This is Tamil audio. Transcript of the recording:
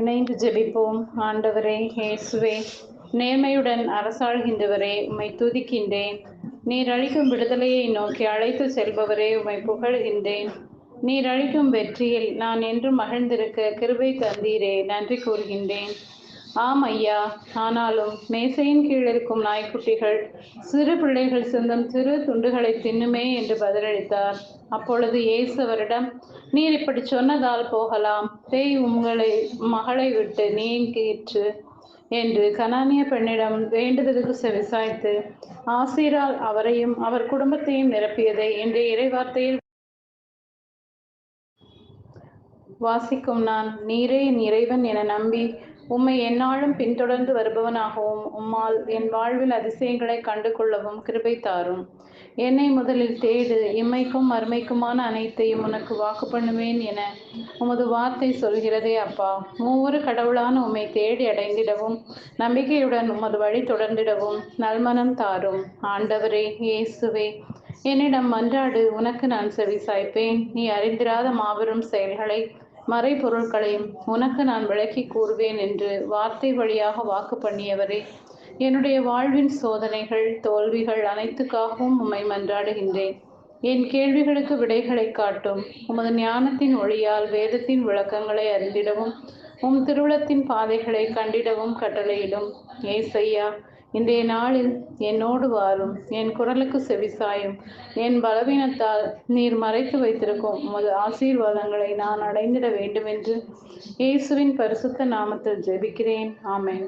இணைந்து ஜெபிப்போம். ஆண்டவரே இயேசுவே, நேர்மையுடன் அரசாள்கின்றவரே, உம்மை துதிக்கின்றேன். நீர் அளிக்கும் விடுதலையை நோக்கி அழைத்து செல்பவரே, உம்மை புகழ்கின்றேன். நீர் அளிக்கும் வெற்றியில் நான் என்றும் மகிழ்ந்திருக்க கிருபை தந்தீரே, நன்றி கூறுகின்றேன். ஆம் ஐயா, ஆனாலும் மேசையின் கீழ் இருக்கும் நாய்க்குட்டிகள் சிறு பிள்ளைகள் சிந்தும் சிறு துண்டுகளை தின்னுமே என்று பதிலளித்தார். அப்பொழுது இயேசு அவரிடம், நீர் இப்படி சொன்னதால் போகலாம், பேய் உங்களை மகளை விட்டு நீங்கிற்று என்று கனானிய பெண்ணிடம் வேண்டுதலுக்கு செவிசாய்த்து ஆசீரால் அவரையும் அவர் குடும்பத்தையும் நிரப்பியதை இன்றைய இறைவார்த்தையில் வாசிக்கும் நான், நீரே என் இறைவன் என நம்பி உம்மை எந்நாளும் பின்தொடர்ந்து வருபவனாகவும் உம்மால் என் வாழ்வில் அதிசயங்களை கண்டு கொள்ளவும் கிருபை தாரும். என்னை முதலில் தேடு, இம்மைக்கும் மறுமைக்குமான அனைத்தையும் உனக்கு வாக்கு பண்ணுவேன் என உமது வார்த்தை சொல்கிறதே அப்பா. மூவொரு கடவுளான உம்மை தேடி அடைந்திடவும் நம்பிக்கையுடன் உமது வழி தொடர்ந்திடவும் நல்மனம் தாரும். ஆண்டவரே இயேசுவே, என்னிடம் மன்றாடு, உனக்கு நான் செவி சாய்ப்பேன். நீ அறிந்திராத மாபெரும் செயல்களை மறைபொருட்களையும் உனக்கு நான் விளக்கி கூறுவேன் என்று வார்த்தை வழியாக வாக்கு பண்ணியவரே, என்னுடைய வாழ்வின் சோதனைகள் தோல்விகள் அனைத்துக்காகவும் உம்மை மன்றாடுகின்றேன். என் கேள்விகளுக்கு விடைகளை காட்டும். உமது ஞானத்தின் ஒளியால் வேதத்தின் விளக்கங்களை அறிந்திடவும் திருவுளத்தின் பாதைகளை கண்டிடவும் கட்டளையிடும். ஏசையா, இன்றைய நாளில் என்னோடு வாரும். என் குரலுக்கு செவிசாயும். என் பலவீனத்தால் நீர் மறைத்து வைத்திருக்கும் உமது ஆசீர்வாதங்களை நான் அடைந்திட வேண்டுமென்று இயேசுவின் பரிசுத்த நாமத்தில் ஜெபிக்கிறேன். ஆமென்.